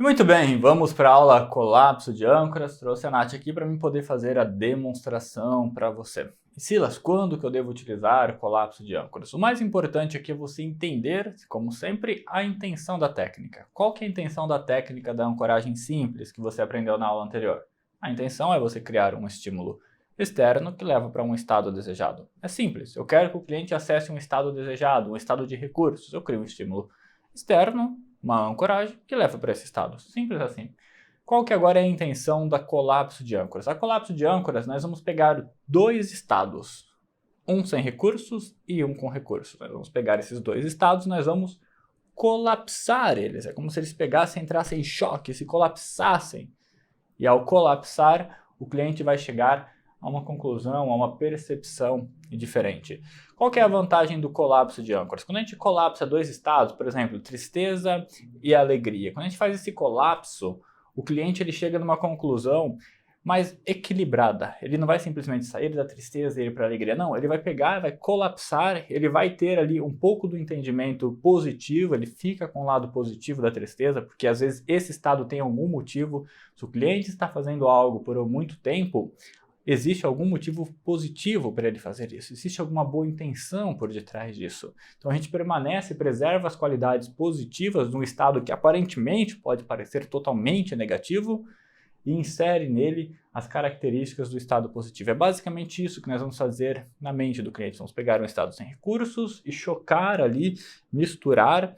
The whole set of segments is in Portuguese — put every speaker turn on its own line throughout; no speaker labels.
Muito bem, vamos para a aula Colapso de âncoras. Trouxe a Nath aqui para mim poder fazer a demonstração para você. E Silas, quando que eu devo utilizar colapso de âncoras? O mais importante aqui é você entender, como sempre, a intenção da técnica. Qual que é a intenção da técnica da ancoragem simples que você aprendeu na aula anterior? A intenção é você criar um estímulo externo que leva para um estado desejado. É simples, eu quero que o cliente acesse um estado desejado, um estado de recursos. Eu crio um estímulo externo, uma ancoragem que leva para esse estado. Simples assim. Qual que agora é a intenção da colapso de âncoras? A colapso de âncoras, nós vamos pegar dois estados, um sem recursos e um com recursos. Nós vamos pegar esses dois estados e nós vamos colapsar eles. É como se eles pegassem, entrassem em choque, se colapsassem. E ao colapsar, o cliente vai chegar a uma conclusão, a uma percepção diferente. Qual que é a vantagem do colapso de âncoras? Quando a gente colapsa dois estados, por exemplo, tristeza e alegria, quando a gente faz esse colapso, o cliente ele chega numa conclusão mais equilibrada. Ele não vai simplesmente sair da tristeza e ir para a alegria. Não, ele vai pegar, vai colapsar, ele vai ter ali um pouco do entendimento positivo, ele fica com o lado positivo da tristeza, porque às vezes esse estado tem algum motivo. Se o cliente está fazendo algo por muito tempo, existe algum motivo positivo para ele fazer isso, existe alguma boa intenção por detrás disso. Então a gente permanece, preserva as qualidades positivas de um estado que aparentemente pode parecer totalmente negativo e insere nele as características do estado positivo. É basicamente isso que nós vamos fazer na mente do cliente. Vamos pegar um estado sem recursos e chocar ali, misturar,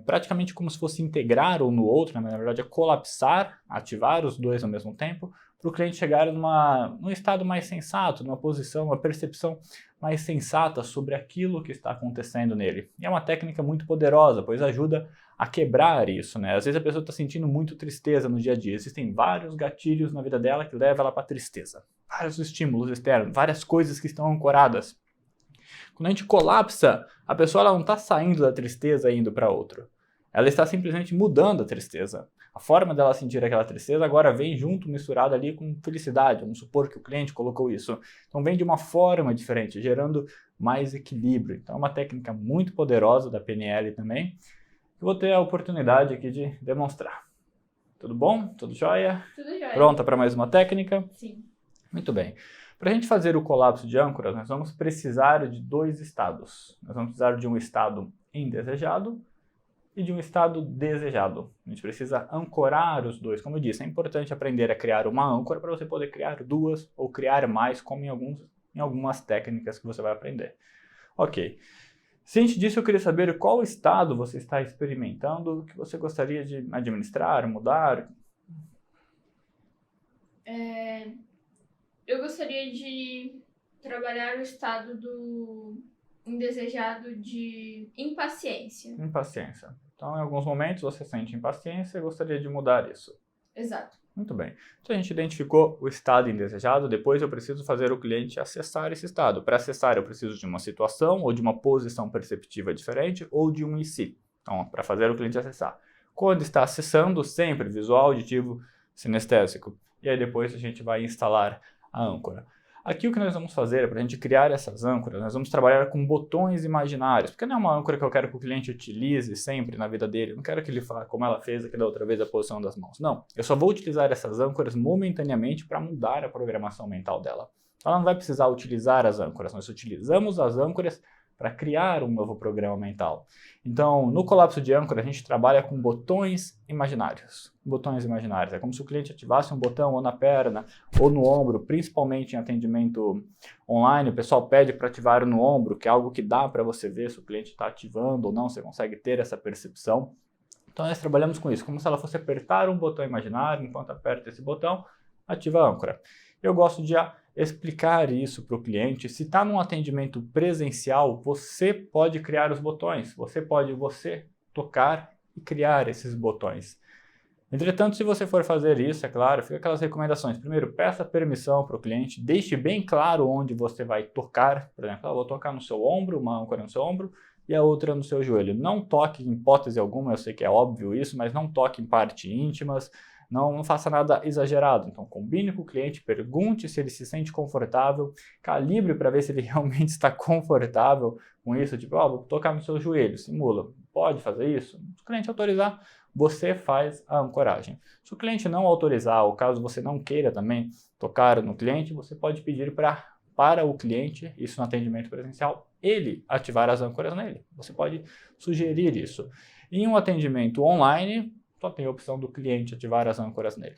praticamente como se fosse integrar um no outro, né? Na verdade é colapsar, ativar os dois ao mesmo tempo, para o cliente chegar num estado mais sensato, numa posição, uma percepção mais sensata sobre aquilo que está acontecendo nele. E é uma técnica muito poderosa, pois ajuda a quebrar isso, né? Às vezes a pessoa está sentindo muito tristeza no dia a dia. Existem vários gatilhos na vida dela que levam ela para a tristeza. Vários estímulos externos, várias coisas que estão ancoradas. Quando a gente colapsa, a pessoa ela não está saindo da tristeza e indo para outro. Ela está simplesmente mudando a tristeza. A forma dela sentir aquela tristeza agora vem junto, misturada ali com felicidade. Vamos supor que o cliente colocou isso. Então vem de uma forma diferente, gerando mais equilíbrio. Então é uma técnica muito poderosa da PNL também. Eu vou ter a oportunidade aqui de demonstrar. Tudo bom? Tudo jóia?
Tudo jóia.
Pronta para mais uma técnica?
Sim.
Muito bem. Para a gente fazer o colapso de âncoras, nós vamos precisar de dois estados. Nós vamos precisar de um estado indesejado e de um estado desejado. A gente precisa ancorar os dois. Como eu disse, é importante aprender a criar uma âncora para você poder criar duas ou criar mais, como em algumas técnicas que você vai aprender. Ok. Ciente disso, eu queria saber qual estado você está experimentando, que você gostaria de administrar, mudar.
Eu gostaria de trabalhar o estado do indesejado de impaciência.
Impaciência. Então, em alguns momentos você sente impaciência e gostaria de mudar isso.
Exato.
Muito bem. Então a gente identificou o estado indesejado, depois eu preciso fazer o cliente acessar esse estado. Para acessar eu preciso de uma situação ou de uma posição perceptiva diferente ou de um em si. Então, para fazer o cliente acessar. Quando está acessando, sempre visual, auditivo, sinestésico. E aí depois a gente vai instalar a âncora. Aqui o que nós vamos fazer, para a gente criar essas âncoras, nós vamos trabalhar com botões imaginários, porque não é uma âncora que eu quero que o cliente utilize sempre na vida dele, eu não quero que ele faça como ela fez aqui da outra vez a posição das mãos, não. Eu só vou utilizar essas âncoras momentaneamente para mudar a programação mental dela. Ela não vai precisar utilizar as âncoras, nós utilizamos as âncoras para criar um novo programa mental. Então, no colapso de âncora, a gente trabalha com botões imaginários. Botões imaginários. É como se o cliente ativasse um botão ou na perna ou no ombro, principalmente em atendimento online. O pessoal pede para ativar no ombro, que é algo que dá para você ver se o cliente está ativando ou não, você consegue ter essa percepção. Então, nós trabalhamos com isso, como se ela fosse apertar um botão imaginário, enquanto aperta esse botão, ativa a âncora. Eu gosto de explicar isso para o cliente. Se está num atendimento presencial, você pode criar os botões. Você pode tocar e criar esses botões. Entretanto, se você for fazer isso, é claro, fica aquelas recomendações. Primeiro, peça permissão para o cliente, deixe bem claro onde você vai tocar. Por exemplo, eu vou tocar no seu ombro, uma âncora no seu ombro e a outra no seu joelho. Não toque em hipótese alguma, eu sei que é óbvio isso, mas não toque em partes íntimas. Não faça nada exagerado. Então, combine com o cliente, pergunte se ele se sente confortável, calibre para ver se ele realmente está confortável com isso. Tipo, vou tocar no seu joelho, simula. Pode fazer isso? Se o cliente autorizar, você faz a ancoragem. Se o cliente não autorizar, ou caso você não queira também tocar no cliente, você pode pedir para o cliente, isso no atendimento presencial, ele ativar as âncoras nele. Você pode sugerir isso. Em um atendimento online, só tem a opção do cliente ativar as âncoras nele.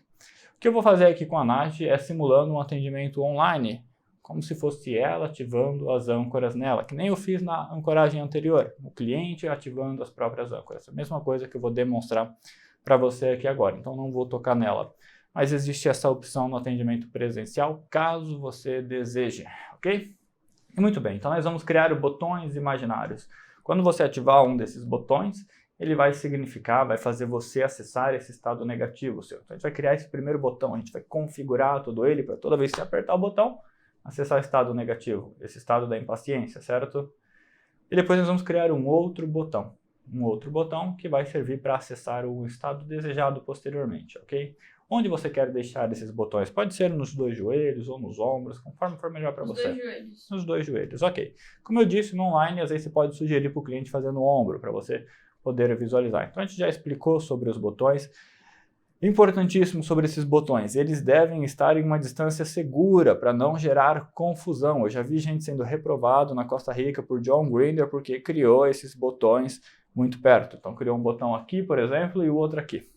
O que eu vou fazer aqui com a Nath é simulando um atendimento online, como se fosse ela ativando as âncoras nela, que nem eu fiz na ancoragem anterior, o cliente ativando as próprias âncoras. A mesma coisa que eu vou demonstrar para você aqui agora, então não vou tocar nela. Mas existe essa opção no atendimento presencial, caso você deseje, ok? E muito bem, então nós vamos criar botões imaginários. Quando você ativar um desses botões, ele vai significar, vai fazer você acessar esse estado negativo seu. Então a gente vai criar esse primeiro botão, a gente vai configurar todo ele para toda vez que você apertar o botão, acessar o estado negativo, esse estado da impaciência, certo? E depois nós vamos criar um outro botão que vai servir para acessar o estado desejado posteriormente, ok? Onde você quer deixar esses botões? Pode ser nos 2 joelhos ou nos ombros, conforme for melhor para você.
Nos 2 joelhos.
Nos 2 joelhos, ok. Como eu disse, no online, às vezes você pode sugerir para o cliente fazer no ombro, para você poder visualizar. Então a gente já explicou sobre os botões. Importantíssimo sobre esses botões, eles devem estar em uma distância segura para não gerar confusão. Eu já vi gente sendo reprovado na Costa Rica por John Grinder porque criou esses botões muito perto. Então criou um botão aqui, por exemplo, e o outro aqui.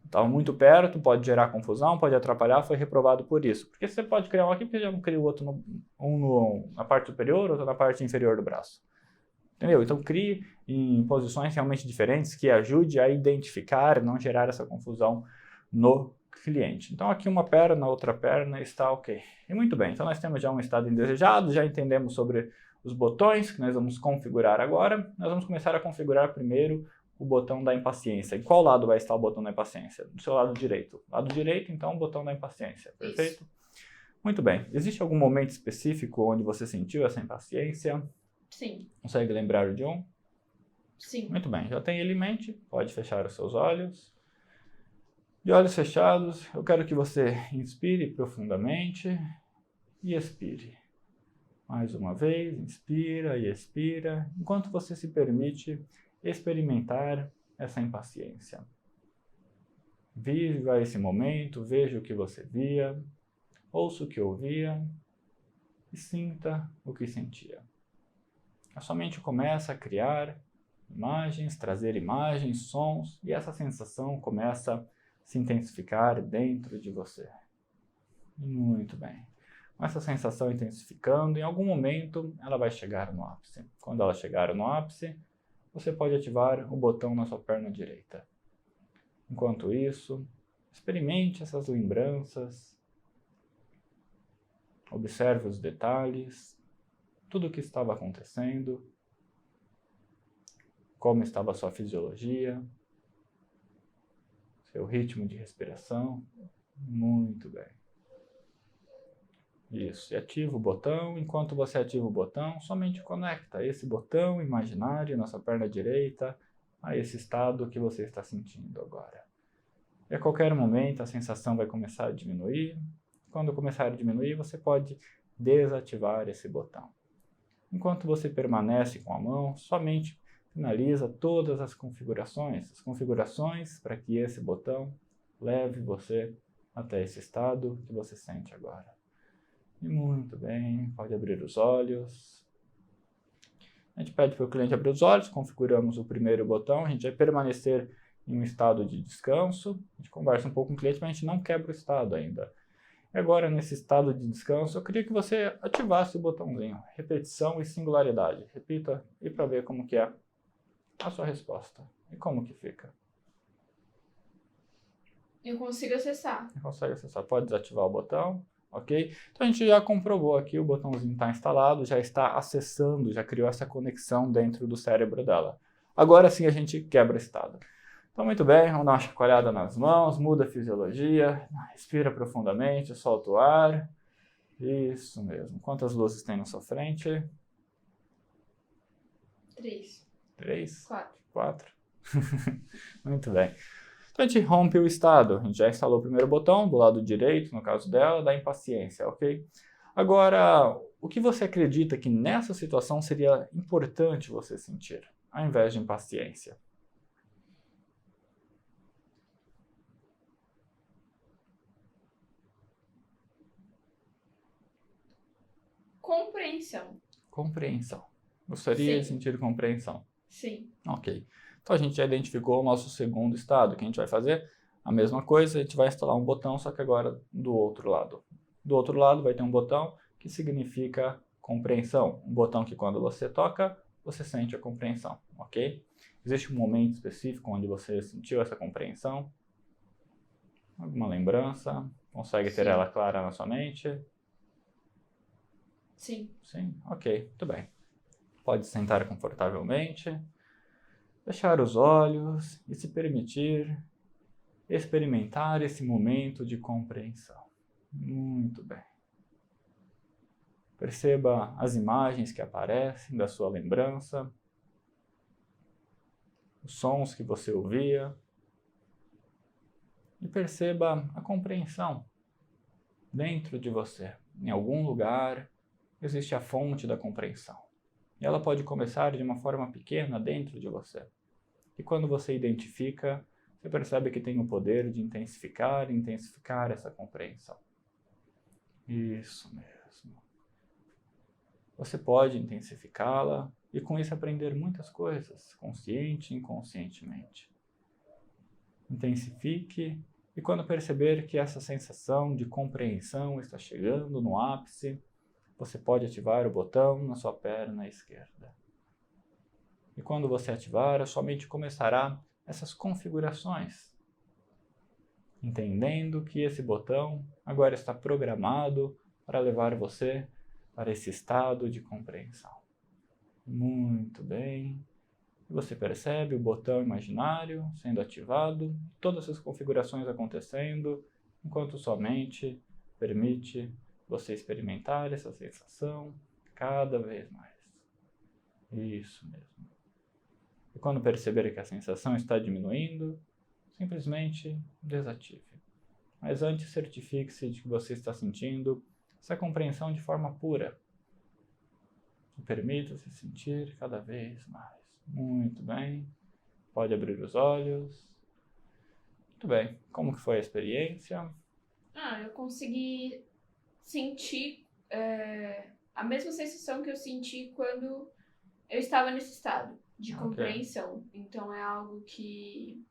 Estava muito perto, pode gerar confusão, pode atrapalhar, foi reprovado por isso. Porque você pode criar um aqui, porque já não cria o outro na parte superior, outro na parte inferior do braço. Entendeu? Então crie em posições realmente diferentes que ajude a identificar, não gerar essa confusão no cliente. Então aqui uma perna, outra perna, está ok. E muito bem, então nós temos já um estado indesejado, já entendemos sobre os botões que nós vamos configurar agora. Nós vamos começar a configurar primeiro o botão da impaciência. Em qual lado vai estar o botão da impaciência? Do seu lado direito. Lado direito, então, o botão da impaciência. Perfeito? Isso. Muito bem. Existe algum momento específico onde você sentiu essa impaciência?
Sim.
Consegue lembrar de um?
Sim.
Muito bem. Já tem ele em mente? Pode fechar os seus olhos. De olhos fechados, eu quero que você inspire profundamente e expire. Mais uma vez, inspira e expira, enquanto você se permite experimentar essa impaciência. Viva esse momento, veja o que você via, ouça o que ouvia e sinta o que sentia. A sua mente começa a criar imagens, trazer imagens, sons, e essa sensação começa a se intensificar dentro de você. Muito bem. Com essa sensação intensificando, em algum momento ela vai chegar no ápice. Quando ela chegar no ápice, você pode ativar o botão na sua perna direita. Enquanto isso, experimente essas lembranças, observe os detalhes, tudo o que estava acontecendo, como estava a sua fisiologia, seu ritmo de respiração. Muito bem. Isso, e ativa o botão. Enquanto você ativa o botão, somente conecta esse botão imaginário na sua perna direita a esse estado que você está sentindo agora. E a qualquer momento a sensação vai começar a diminuir. Quando começar a diminuir, você pode desativar esse botão. Enquanto você permanece com a mão, somente finaliza todas as configurações para que esse botão leve você até esse estado que você sente agora. E muito bem, pode abrir os olhos. A gente pede para o cliente abrir os olhos, configuramos o primeiro botão, a gente vai permanecer em um estado de descanso. A gente conversa um pouco com o cliente, mas a gente não quebra o estado ainda. E agora, nesse estado de descanso, eu queria que você ativasse o botãozinho, repetição e singularidade. Repita e para ver como que é a sua resposta. E como que fica?
Eu consigo acessar.
Você consegue acessar, pode desativar o botão. Ok? Então a gente já comprovou aqui, o botãozinho está instalado, já está acessando, já criou essa conexão dentro do cérebro dela. Agora sim a gente quebra o estado. Então muito bem, vamos dar uma chacoalhada nas mãos, muda a fisiologia, respira profundamente, solta o ar. Isso mesmo. Quantas luzes tem na sua frente?
3.
3?
4.
4. Muito bem. Então a gente rompe o estado, a gente já instalou o primeiro botão do lado direito, no caso dela, da impaciência, ok? Agora, o que você acredita que nessa situação seria importante você sentir, ao invés de impaciência?
compreensão.
Compreensão. Gostaria de
Sim.
sentir compreensão.
Sim.
Ok. Então a gente já identificou o nosso segundo estado. O que a gente vai fazer? A mesma coisa, a gente vai instalar um botão, só que agora do outro lado. Do outro lado vai ter um botão que significa compreensão. Um botão que quando você toca, você sente a compreensão, ok? Existe um momento específico onde você sentiu essa compreensão? Alguma lembrança? Consegue ter
Sim.
ela clara na sua mente?
Sim.
Sim? Ok, muito bem. Pode sentar confortavelmente, fechar os olhos e se permitir experimentar esse momento de compreensão. Muito bem. Perceba as imagens que aparecem da sua lembrança, os sons que você ouvia, e perceba a compreensão dentro de você. Em algum lugar existe a fonte da compreensão. E ela pode começar de uma forma pequena dentro de você. E quando você identifica, você percebe que tem o poder de intensificar essa compreensão. Isso mesmo. Você pode intensificá-la e com isso aprender muitas coisas, consciente e inconscientemente. Intensifique e quando perceber que essa sensação de compreensão está chegando no ápice, você pode ativar o botão na sua perna esquerda. E quando você ativar, a sua mente começará essas configurações, entendendo que esse botão agora está programado para levar você para esse estado de compreensão. Muito bem. E você percebe o botão imaginário sendo ativado, todas essas configurações acontecendo, enquanto sua mente permite você experimentar essa sensação cada vez mais. Isso mesmo. E quando perceber que a sensação está diminuindo, simplesmente desative. Mas antes, certifique-se de que você está sentindo essa compreensão de forma pura. E permita-se sentir cada vez mais. Muito bem. Pode abrir os olhos. Muito bem. Como que foi a experiência?
Eu consegui sentir a mesma sensação que eu senti quando eu estava nesse estado de compreensão. Então é algo que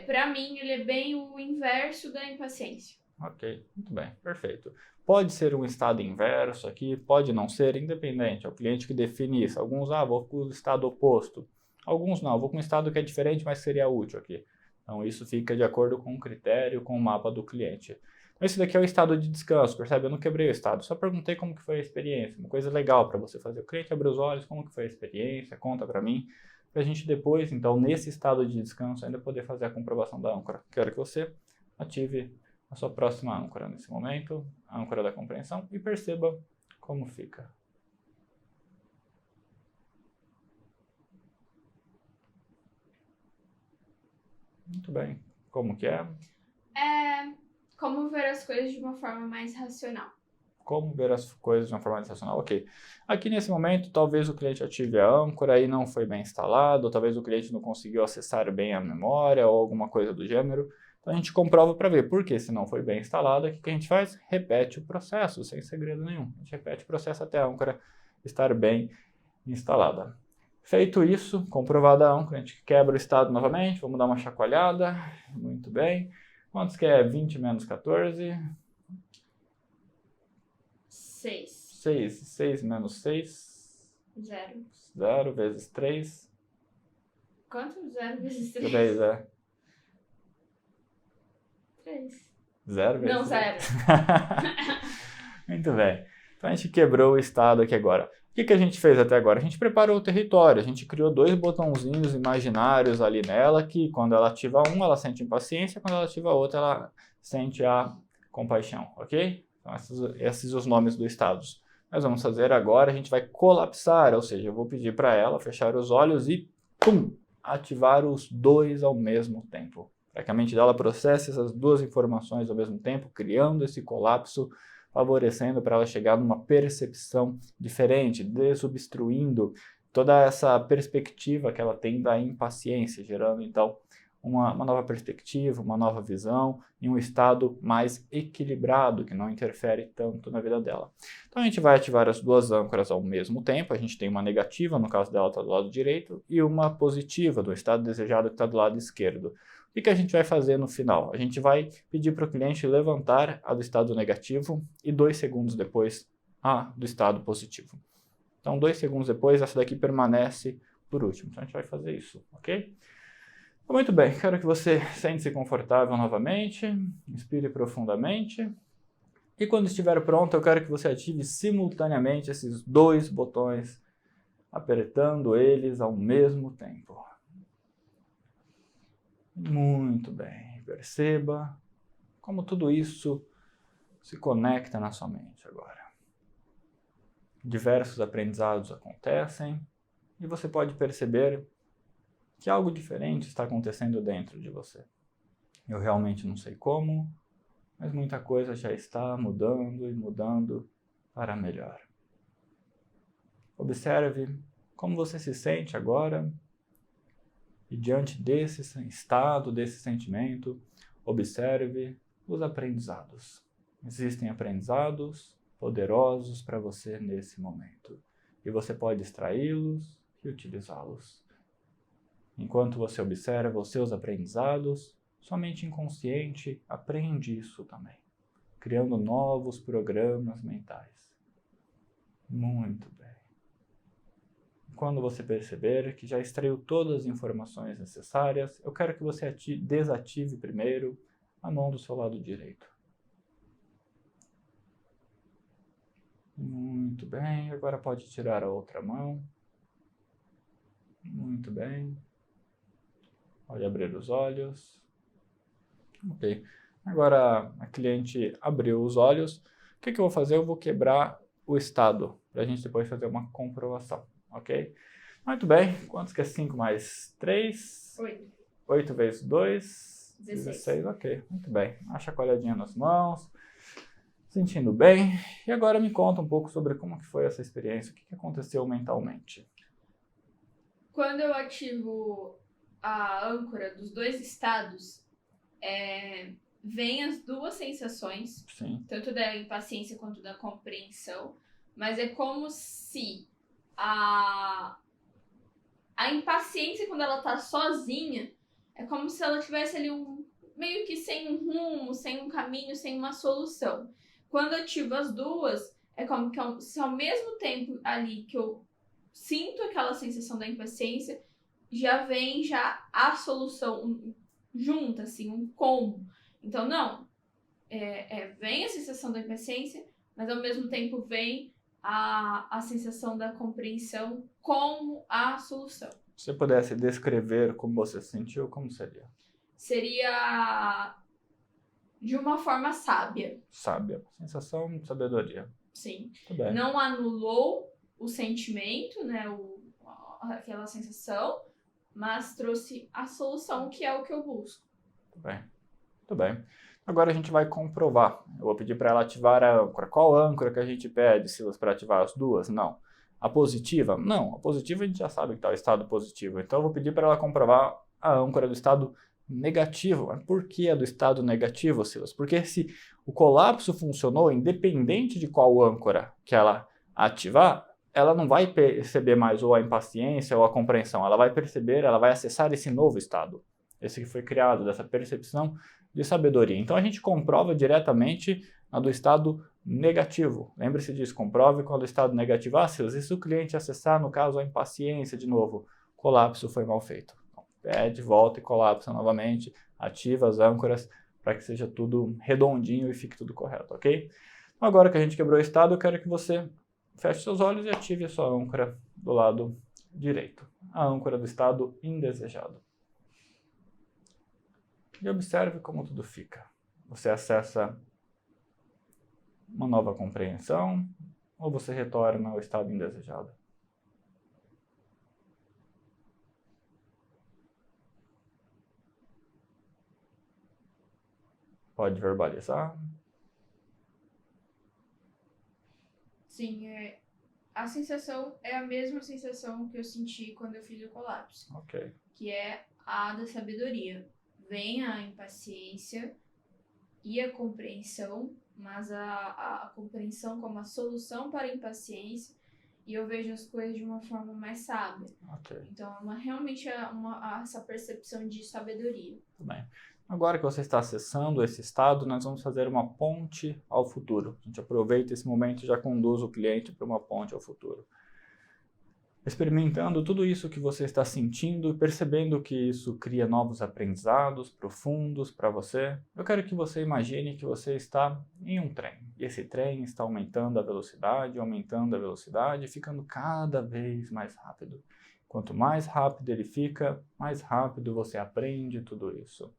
para mim, ele é bem o inverso da impaciência.
Ok, muito bem, perfeito. Pode ser um estado inverso aqui, pode não ser, independente. É o cliente que define isso. Alguns, vou com o estado oposto. Alguns não, vou com um estado que é diferente, mas seria útil aqui. Então isso fica de acordo com o critério, com o mapa do cliente. Então esse daqui é o estado de descanso, percebe? Eu não quebrei o estado, só perguntei como que foi a experiência. Uma coisa legal para você fazer. O cliente abre os olhos, como que foi a experiência, conta para mim. Para a gente depois, então, nesse estado de descanso, ainda poder fazer a comprovação da âncora. Quero que você ative a sua próxima âncora nesse momento, a âncora da compreensão, e perceba como fica. Muito bem. Como que é?
Como ver as coisas de uma forma mais racional.
Como ver as coisas de uma forma mais racional. Ok. Aqui nesse momento, talvez o cliente ative a âncora e não foi bem instalado, ou talvez o cliente não conseguiu acessar bem a memória ou alguma coisa do gênero. Então a gente comprova para ver por que se não foi bem instalada, o que a gente faz? Repete o processo, sem segredo nenhum. A gente repete o processo até a âncora estar bem instalada. Feito isso, comprovada a âncora, a gente quebra o estado novamente, vamos dar uma chacoalhada. Muito bem. Quantos que é 20 menos 14?
6.
6. 6 menos 6?
0.
0 vezes 3?
Quanto? 0 vezes 3?
3, é.
3.
0 vezes
Não, 0.
Muito bem. Então a gente quebrou o estado aqui agora. O que a gente fez até agora? A gente preparou o território, a gente criou 2 botãozinhos imaginários ali nela, que quando ela ativa um, ela sente impaciência, quando ela ativa outro, ela sente a compaixão, ok? Então esses são os nomes dos estados. Nós vamos fazer agora, a gente vai colapsar, ou seja, eu vou pedir para ela fechar os olhos e, pum, ativar os 2 ao mesmo tempo. Para que a mente dela processe essas 2 informações ao mesmo tempo, criando esse colapso, favorecendo para ela chegar numa percepção diferente, desobstruindo toda essa perspectiva que ela tem da impaciência, gerando então uma nova perspectiva, uma nova visão e um estado mais equilibrado, que não interfere tanto na vida dela. Então a gente vai ativar as duas âncoras ao mesmo tempo. A gente tem uma negativa, no caso dela está do lado direito, e uma positiva, do estado desejado que está do lado esquerdo. O que a gente vai fazer no final? A gente vai pedir para o cliente levantar a do estado negativo e 2 segundos depois a do estado positivo. Então 2 segundos depois essa daqui permanece por último. Então a gente vai fazer isso, ok? Muito bem, quero que você sente-se confortável novamente, inspire profundamente. E quando estiver pronto, eu quero que você ative simultaneamente esses 2 botões, apertando eles ao mesmo tempo. Muito bem, perceba como tudo isso se conecta na sua mente agora. Diversos aprendizados acontecem e você pode perceber que algo diferente está acontecendo dentro de você. Eu realmente não sei como, mas muita coisa já está mudando e mudando para melhor. Observe como você se sente agora e diante desse estado, desse sentimento, observe os aprendizados. Existem aprendizados poderosos para você nesse momento e você pode extraí-los e utilizá-los. Enquanto você observa os seus aprendizados, sua mente inconsciente aprende isso também, criando novos programas mentais. Muito bem. Quando você perceber que já extraiu todas as informações necessárias, eu quero que você desative primeiro a mão do seu lado direito. Muito bem, agora pode tirar a outra mão. Muito bem. Pode abrir os olhos. Ok. Agora a cliente abriu os olhos. O que eu vou fazer? Eu vou quebrar o estado, para a gente depois fazer uma comprovação. Ok? Muito bem. Quantos que é 5 mais 3?
8.
8 vezes 2?
16.
Ok. Muito bem. Uma chacoalhadinha nas mãos. Sentindo bem. E agora me conta um pouco sobre como que foi essa experiência. O que aconteceu mentalmente?
Quando eu ativo a âncora dos 2 estados, vem as 2 sensações,
Sim.
tanto da impaciência quanto da compreensão, mas é como se a impaciência, quando ela tá sozinha, é como se ela tivesse ali meio que sem um rumo, sem um caminho, sem uma solução. Quando eu ativo as 2, é como se ao mesmo tempo ali que eu sinto aquela sensação da impaciência, já vem a solução junta, assim, um combo. Então, não, vem a sensação da impaciência, mas ao mesmo tempo vem a sensação da compreensão como a solução.
Se você pudesse descrever como você se sentiu, como seria?
Seria de uma forma sábia.
Sábia. Sensação de sabedoria.
Sim.
Muito bem.
Não anulou o sentimento, né, aquela sensação, mas trouxe a solução, que é o que eu busco.
Muito bem. Muito bem. Agora a gente vai comprovar. Eu vou pedir para ela ativar a âncora. Qual âncora que a gente pede, Silas, para ativar as 2? Não. A positiva? Não. A positiva a gente já sabe que está o estado positivo. Então eu vou pedir para ela comprovar a âncora do estado negativo. Mas por que é do estado negativo, Silas? Porque se o colapso funcionou, independente de qual âncora que ela ativar, ela não vai perceber mais ou a impaciência ou a compreensão. Ela vai perceber, ela vai acessar esse novo estado. Esse que foi criado, dessa percepção de sabedoria. Então a gente comprova diretamente na do estado negativo. Lembre-se disso, comprove quando o estado negativo. E se o cliente acessar, no caso, a impaciência de novo, colapso foi mal feito. Então, pede, volta e colapsa novamente, ativa as âncoras para que seja tudo redondinho e fique tudo correto, ok? Então, agora que a gente quebrou o estado, eu quero que você feche seus olhos e ative a sua âncora do lado direito. A âncora do estado indesejado. E observe como tudo fica. Você acessa uma nova compreensão ou você retorna ao estado indesejado? Pode verbalizar?
Sim, a sensação é a mesma sensação que eu senti quando eu fiz o colapso.
Ok.
Que é a da sabedoria. vem a impaciência e a compreensão, mas a compreensão como a solução para a impaciência, e eu vejo as coisas de uma forma mais sábia.
Ok.
Então, realmente essa percepção de sabedoria.
Tudo bem. Agora que você está acessando esse estado, nós vamos fazer uma ponte ao futuro. A gente aproveita esse momento e já conduz o cliente para uma ponte ao futuro. Experimentando tudo isso que você está sentindo e percebendo que isso cria novos aprendizados profundos para você, eu quero que você imagine que você está em um trem. E esse trem está aumentando a velocidade, ficando cada vez mais rápido. Quanto mais rápido ele fica, mais rápido você aprende tudo isso.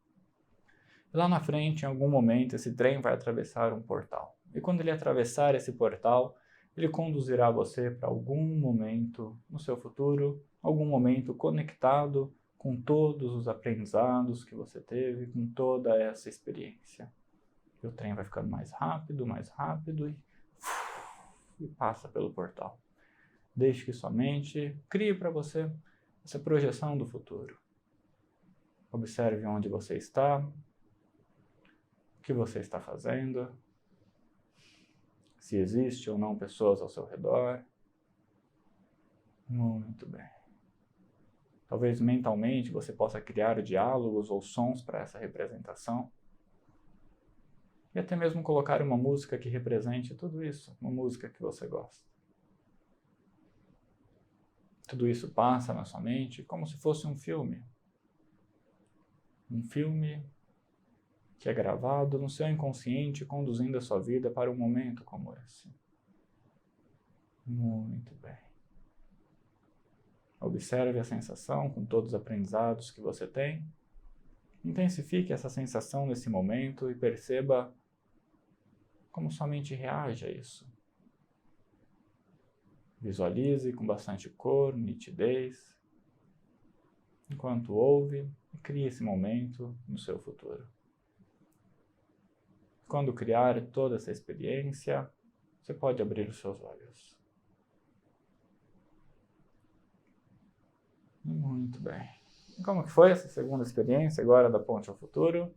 E lá na frente, em algum momento, esse trem vai atravessar um portal. E quando ele atravessar esse portal, ele conduzirá você para algum momento no seu futuro, algum momento conectado com todos os aprendizados que você teve, com toda essa experiência. E o trem vai ficando mais rápido e passa pelo portal. Deixe que sua mente crie para você essa projeção do futuro. Observe onde você está, o que você está fazendo, se existe ou não pessoas ao seu redor. Muito bem. Talvez mentalmente você possa criar diálogos ou sons para essa representação. E até mesmo colocar uma música que represente tudo isso, uma música que você gosta. Tudo isso passa na sua mente como se fosse um filme. Um filme que é gravado no seu inconsciente, conduzindo a sua vida para um momento como esse. Muito bem. Observe a sensação com todos os aprendizados que você tem. Intensifique essa sensação nesse momento e perceba como sua mente reage a isso. Visualize com bastante cor, nitidez, enquanto ouve e crie esse momento no seu futuro. Quando criar toda essa experiência, você pode abrir os seus olhos. Muito bem. E como que foi essa segunda experiência agora da ponte ao futuro?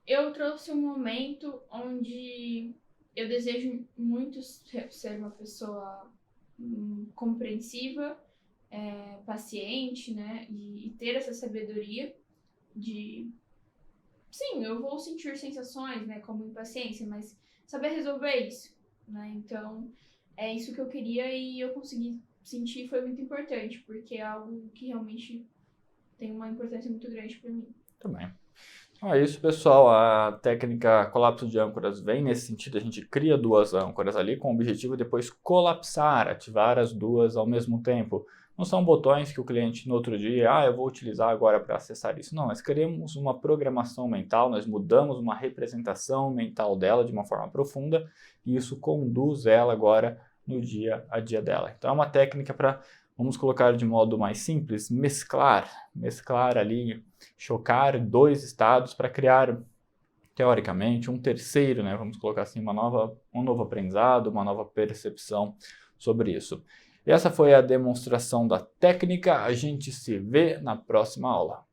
Eu trouxe um momento onde eu desejo muito ser uma pessoa compreensiva, paciente, né? E ter essa sabedoria de... Sim, eu vou sentir sensações, né, como impaciência, mas saber resolver isso, né? Então, é isso que eu queria e eu consegui sentir, foi muito importante, porque é algo que realmente tem uma importância muito grande para mim.
Também. Então é isso, pessoal. A técnica colapso de âncoras vem nesse sentido. A gente cria duas âncoras ali com o objetivo de depois colapsar, ativar as duas ao mesmo tempo. Não são botões que o cliente no outro dia, eu vou utilizar agora para acessar isso. Não, nós criamos uma programação mental, nós mudamos uma representação mental dela de uma forma profunda e isso conduz ela agora no dia a dia dela. Então é uma técnica para, vamos colocar de modo mais simples, mesclar ali, chocar dois estados para criar, teoricamente, um terceiro, né? Vamos colocar assim, um novo aprendizado, uma nova percepção sobre isso. E essa foi a demonstração da técnica. A gente se vê na próxima aula.